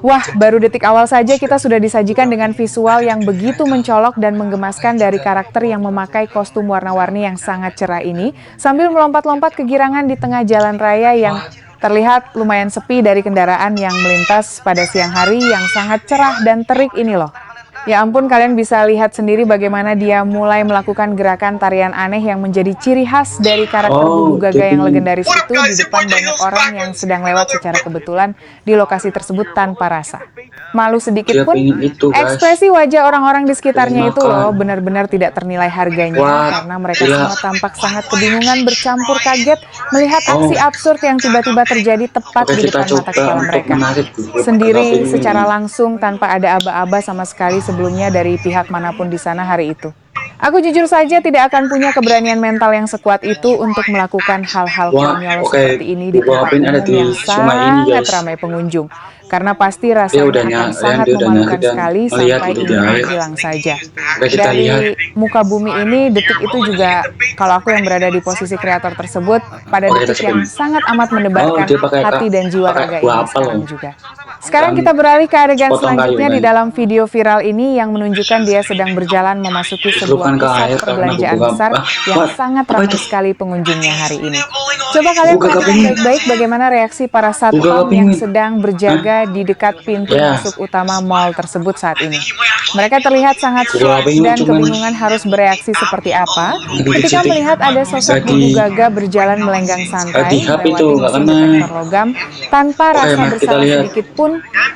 Wah, baru detik awal saja kita sudah disajikan dengan visual yang begitu mencolok dan menggemaskan dari karakter yang memakai kostum warna-warni yang sangat cerah ini, sambil melompat-lompat kegirangan di tengah jalan raya yang terlihat lumayan sepi dari kendaraan yang melintas pada siang hari yang sangat cerah dan terik ini loh. Ya ampun, kalian bisa lihat sendiri bagaimana dia mulai melakukan gerakan tarian aneh yang menjadi ciri khas dari karakter Oh, Gugu Gaga dia yang pengen. legendaris itu di depan banyak orang yang sedang lewat secara kebetulan di lokasi tersebut tanpa rasa malu sedikit Dia pun. pengen itu, guys. Ekspresi wajah orang-orang di Pengen sekitarnya itu loh makan. benar-benar tidak ternilai harganya Wah, karena mereka gila. semua tampak sangat kebingungan bercampur kaget melihat Oh, aksi absurd yang tiba-tiba terjadi tepat oke, di kita depan mata coba kepala untuk mereka. menarik Gugu Gaga Sendiri penguin secara ini. langsung tanpa ada aba-aba sama sekali sebelumnya dari pihak manapun di sana hari itu. Aku jujur saja tidak akan punya keberanian mental yang sekuat itu untuk melakukan hal-hal Wah, konyol oke, seperti ini di Gugu tempat Gaga ada umum di yang sungai ini, sangat guys. ramai pengunjung. Karena pasti Dia rasanya udah akan dan sangat dia udah nyari memalukan dan sekali melihat sampai itu di ingin air. menghilang saja. Oke, kita lihat. Dari muka bumi ini, detik itu juga kalau aku yang berada di posisi kreator tersebut, pada Oke, kita detik coba. yang sangat amat Oh, mendebarkan dia pakai hati dan jiwa pakai raga buah ini apel sekarang loh. juga. Sekarang Dan kita beralih ke adegan potong kayu selanjutnya di kan. dalam video viral ini yang menunjukkan dia sedang berjalan memasuki sebuah Diselupkan ke pusat air karena Gugu perbelanjaan Gaga. besar yang What? sangat Apa ramai itu? sekali pengunjungnya hari ini. Coba kalian Gugu Gaga perhatikan penguin. baik-baik bagaimana reaksi para Gugu Gaga satpam yang penguin. sedang Hah? berjaga di dekat pintu Ya, masuk utama mall tersebut saat ini. Mereka terlihat sangat Gugu shock Gaga penguin dan cuman kebingungan harus bereaksi seperti apa lagi ketika kejepit. melihat ada sosok Gugu Lagi Gaga berjalan melenggang santai HP itu melewati nggak mesin kena. detektor logam tanpa Oke, rasa mari kita bersalah lihat. sedikit pun.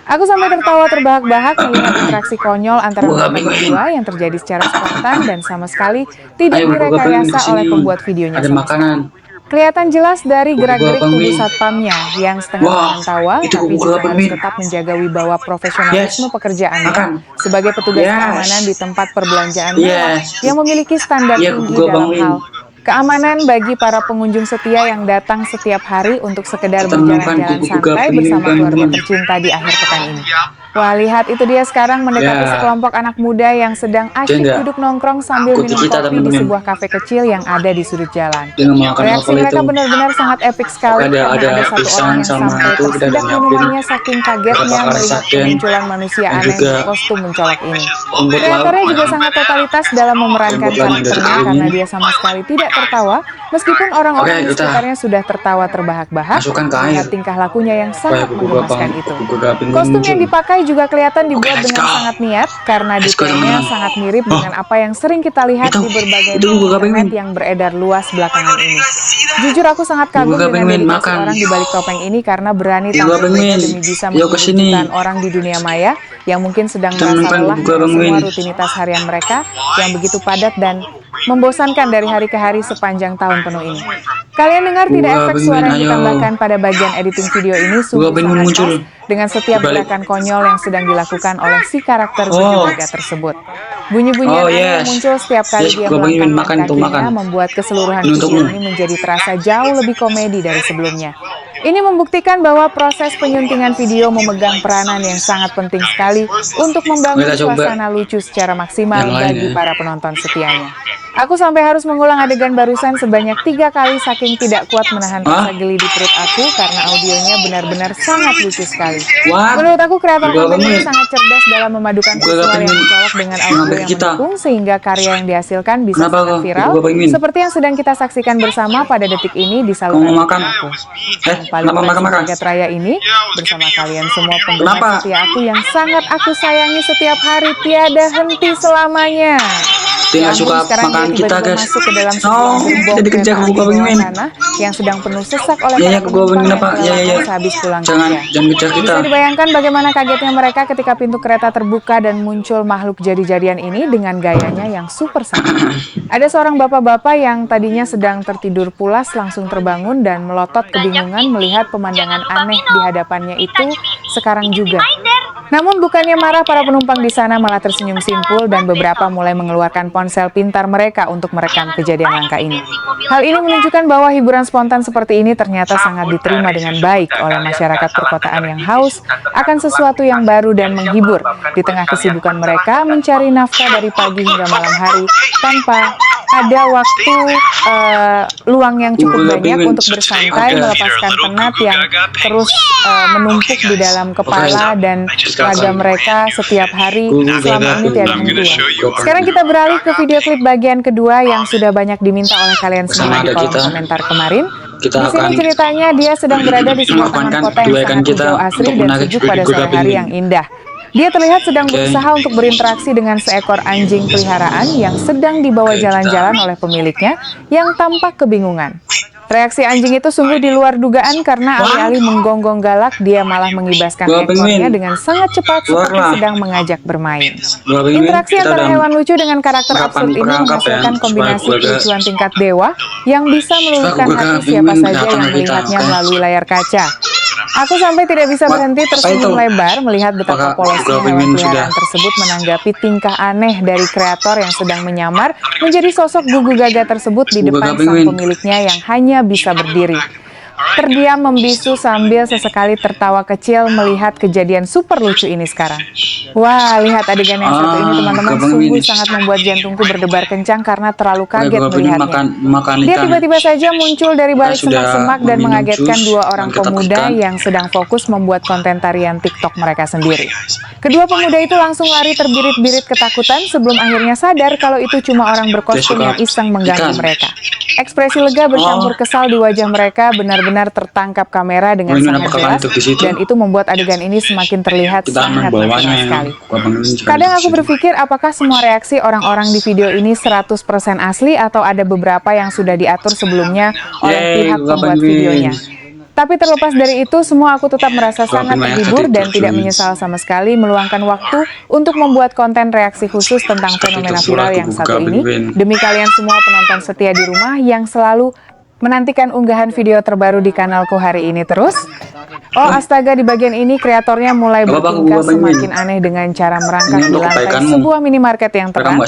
Aku sampai tertawa terbahak-bahak melihat interaksi konyol antara Gugu Gaga mereka penguin. berdua yang terjadi secara spontan dan sama sekali tidak Ayo Gugu Gaga penguin direkayasa oleh kesini. pembuat videonya Ada sama makanan. sekali. Kelihatan jelas dari Gugu Gaga gerak-gerik tubuh penguin. satpamnya yang setengah Wah, menahan tawa, itu tapi Gugu juga Gaga harus penguin. tetap menjaga wibawa profesionalisme Yes. pekerjaannya Makan. sebagai petugas keamanan di Yes. tempat perbelanjaan mewah Yes. yang memiliki standar Iya, tinggi Gugu Gaga dalam penguin. hal keamanan bagi para pengunjung setia yang datang setiap hari untuk sekedar Kita menemukan berjalan-jalan Gugu Gaga santai penguin, bersama keluarga teman-teman. tercinta di akhir pekan ini. Wah, lihat itu dia sekarang mendekati Ya, sekelompok anak muda yang sedang dia asyik nggak duduk nongkrong sambil ikuti minum kita, kopi di teman-teman. sebuah kafe kecil yang ada di sudut jalan. Dia nggak makan Reaksi apel mereka itu. benar-benar sangat epik Oke, sekali karena ada ada satu pisang orang yang sama sampai itu kita udah tersedak nyiapin minumannya saking kagetnya berapa kali melihat sarden kemunculan manusia dan aneh juga berkostum mencolok ini. rumput laut Kreatornya juga sangat totalitas dalam memerankan rumput laut yang dari karakternya angin. karena dia sama sekali tidak tertawa meskipun Oke, orang-orang di kita sekitarnya sudah tertawa terbahak-bahak masukkan ke air melihat tingkah lakunya yang supaya sangat menggemaskan itu. Gugu Gaga penguin Kostum muncul. yang dipakai juga kelihatan Oke, dibuat let's dengan go. sangat niat karena Let's go, detailnya teman-teman. sangat mirip Oh, dengan apa yang sering kita lihat itu di berbagai itu meme Gugu Gaga internet penguin. yang beredar luas belakangan ini. Jujur aku sangat Gugu kagum Gaga dengan penguin dedikasi makan. orang di balik topeng ini karena berani Gugu Gaga tampil beda penguin. demi bisa Yuk menghibur kesini. jutaan orang di dunia maya yang mungkin sedang Kita merasa menemukan lelah Gugu Gaga dengan semua penguin. rutinitas harian mereka yang begitu padat dan membosankan dari hari ke hari sepanjang tahun penuh ini. Kalian dengar Gugu tidak Gaga efek penguin, suara yang ayo. ditambahkan pada bagian editing video ini Gugu Gaga sungguh penguin sangat muncul. pas dengan setiap Dibalik. gerakan konyol yang sedang dilakukan oleh si karakter Oh. Gugu Gaga tersebut. Bunyi-bunyian Oh, aneh yang yes. muncul setiap kali Yes, dia Gugu Gaga penguin melangkahkan makan tuh, makan. kakinya membuat keseluruhan Ini video untukmu. ini menjadi terasa jauh lebih komedi dari sebelumnya. Ini membuktikan bahwa proses penyuntingan video memegang peranan yang sangat penting sekali untuk membangun Kita coba suasana lucu secara maksimal yang lain bagi ya. para penonton setianya. Aku sampai harus mengulang adegan barusan sebanyak 3 kali saking tidak kuat menahan rasa Hah? geli di perut aku karena audionya benar-benar sangat lucu sekali. What? Menurut aku kreator Gugu Gaga konten ini penguin. sangat cerdas dalam memadukan Gugu Gaga visual yang penguin mencolok dengan audio ngambil yang kita. mendukung sehingga karya yang dihasilkan bisa Kenapa sangat kok viral Gugu Gaga penguin? seperti yang sedang kita saksikan bersama pada detik ini di Kamu saluran mau makan? aku. Yang paling Kenapa keren makan-makan? sebagai raya ini bersama kalian semua penggemar Kenapa? setia aku yang sangat aku sayangi setiap hari tiada henti selamanya. Dia Ya nggak suka ampun, sekarang dia makan kita, tiba-tiba guys. masuk ke dalam sebuah Oh, gerbong dia dikejar kereta Gugu api Gaga bawah penguin. tanah yang sedang penuh sesak oleh Ya, para ya, Gugu Gaga penumpang penguin yang apa? Ya, ya, kelelahan ya. sehabis pulang Jangan kerja. kejar kita. Bisa dibayangkan bagaimana kagetnya mereka ketika pintu kereta terbuka dan muncul makhluk jadi-jadian ini dengan gayanya yang super santai. Ada seorang bapak-bapak yang tadinya sedang tertidur pulas langsung terbangun dan melotot kebingungan melihat pemandangan aneh di hadapannya itu sekarang juga. Namun bukannya marah, para penumpang di sana malah tersenyum simpul dan beberapa mulai mengeluarkan ponsel pintar mereka untuk merekam kejadian langka ini. Hal ini menunjukkan bahwa hiburan spontan seperti ini ternyata sangat diterima dengan baik oleh masyarakat perkotaan yang haus akan sesuatu yang baru dan menghibur di tengah kesibukan mereka mencari nafkah dari pagi hingga malam hari tanpa ada waktu luang yang cukup banyak untuk bersantai, melepaskan penat yang terus menumpuk di dalam kepala dan raga mereka setiap hari selama ini tiada henti. Sekarang kita beralih ke video klip bagian kedua yang sudah banyak diminta oleh kalian semua di kolom komentar kemarin. Di sini ceritanya dia sedang berada di sebuah taman kota yang sangat hijau asri dan sejuk pada sore hari yang indah. Dia terlihat sedang berusaha untuk berinteraksi dengan seekor anjing peliharaan yang sedang dibawa jalan-jalan oleh pemiliknya yang tampak kebingungan. Reaksi anjing itu sungguh di luar dugaan karena alih-alih menggonggong galak, dia malah mengibaskan ekornya dengan sangat cepat seperti sedang mengajak bermain. Interaksi antara hewan lucu dengan karakter absurd ini menghasilkan kombinasi kelucuan tingkat dewa yang bisa meluluhkan hati siapa saja yang melihatnya melalui layar kaca. Aku sampai tidak bisa berhenti tersenyum lebar melihat betapa polosnya hewan peliharaan tersebut menanggapi tingkah aneh dari kreator yang sedang menyamar menjadi sosok Gugu Gaga tersebut di depan sang pemiliknya yang hanya bisa berdiri. Terdiam membisu sambil sesekali tertawa kecil melihat kejadian super lucu ini sekarang. Wah, lihat adegan yang satu ini teman-teman, sungguh sangat membuat jantungku berdebar kencang karena terlalu kaget melihatnya. Dia tiba-tiba saja muncul dari balik semak-semak dan mengagetkan dua orang pemuda yang sedang fokus membuat konten tarian TikTok mereka sendiri. Kedua pemuda itu langsung lari terbirit-birit ketakutan sebelum akhirnya sadar kalau itu cuma orang berkostum yang iseng mengganggu mereka. Ekspresi lega bercampur kesal di wajah mereka benar-benar tertangkap kamera dengan sangat jelas, dan itu membuat adegan ini semakin terlihat sangat natural sekali. Kadang aku berpikir apakah semua reaksi orang-orang di video ini 100% asli atau ada beberapa yang sudah diatur sebelumnya oleh pihak pembuat videonya. Tapi terlepas dari itu, semua aku tetap merasa sangat terhibur dan tidak menyesal sama sekali meluangkan waktu untuk membuat konten reaksi khusus tentang fenomena viral yang satu ini, demi kalian semua penonton setia di rumah yang selalu menantikan unggahan video terbaru di kanalku hari ini terus. Oh astaga, di bagian ini kreatornya mulai bertingkah semakin aneh dengan cara merangkak di lantai sebuah minimarket yang terang.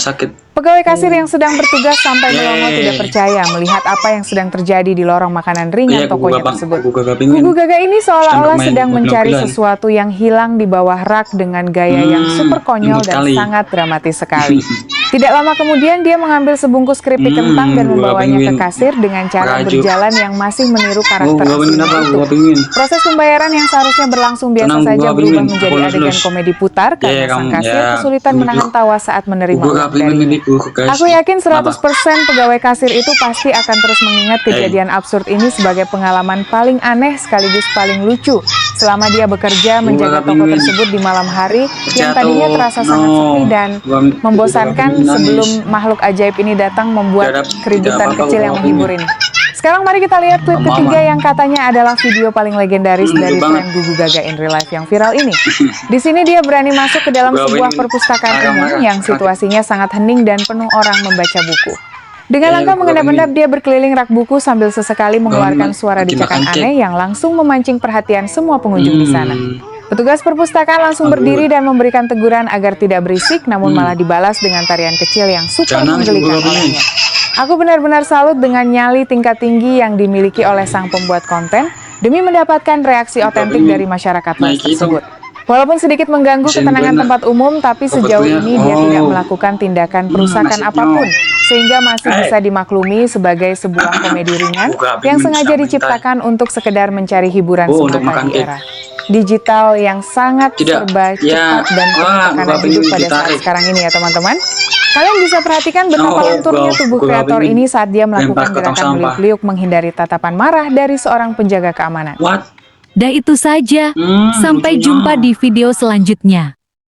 Pegawai kasir yang sedang bertugas sampai melongo tidak percaya melihat apa yang sedang terjadi di lorong makanan ringan tokonya tersebut. Gugu Gaga ini seolah-olah sedang mencari sesuatu yang hilang di bawah rak dengan gaya yang super konyol dan sangat dramatis sekali. Tidak lama kemudian dia mengambil sebungkus keripik kentang dan membawanya ke kasir dengan cara berjalan yang masih meniru karakter aslinya itu. Proses pembayaran yang seharusnya berlangsung biasa saja berubah menjadi adegan komedi putar karena sang kasir kesulitan menahan tawa saat menerima uang darinya. Aku yakin 100% pegawai kasir itu pasti akan terus mengingat kejadian absurd ini sebagai pengalaman paling aneh sekaligus paling lucu selama dia bekerja menjaga toko tersebut di malam hari yang tadinya terasa sangat sepi dan membosankan sebelum makhluk ajaib ini datang membuat keributan kecil yang menghibur ini. Sekarang mari kita lihat klip ketiga yang katanya adalah video paling legendaris dari tren Gugu Gaga in real life yang viral ini. Di sini dia berani masuk ke dalam sebuah perpustakaan umum yang situasinya sangat hening dan penuh orang membaca buku. Dengan langkah mengendap-endap dia berkeliling rak buku sambil sesekali mengeluarkan suara decakan aneh yang langsung memancing perhatian semua pengunjung di sana. Petugas perpustakaan langsung berdiri dan memberikan teguran agar tidak berisik, namun malah dibalas dengan tarian kecil yang super menggelikan olehnya. Aku benar-benar salut dengan nyali tingkat tinggi yang dimiliki oleh sang pembuat konten demi mendapatkan reaksi otentik dari masyarakat luas tersebut. Walaupun sedikit mengganggu ketenangan tempat umum, tapi sejauh ini dia tidak melakukan tindakan perusakan apapun, sehingga masih bisa dimaklumi sebagai sebuah komedi ringan yang sengaja diciptakan untuk sekedar mencari hiburan semata di era digital yang sangat serba cepat dan penuh tekanan hidup pada saat sekarang ini ya teman-teman. Kalian bisa perhatikan betapa lenturnya tubuh kreator ini saat dia melakukan gerakan meliuk-liuk menghindari tatapan marah dari seorang penjaga keamanan. Dah itu saja, sampai jumpa di video selanjutnya.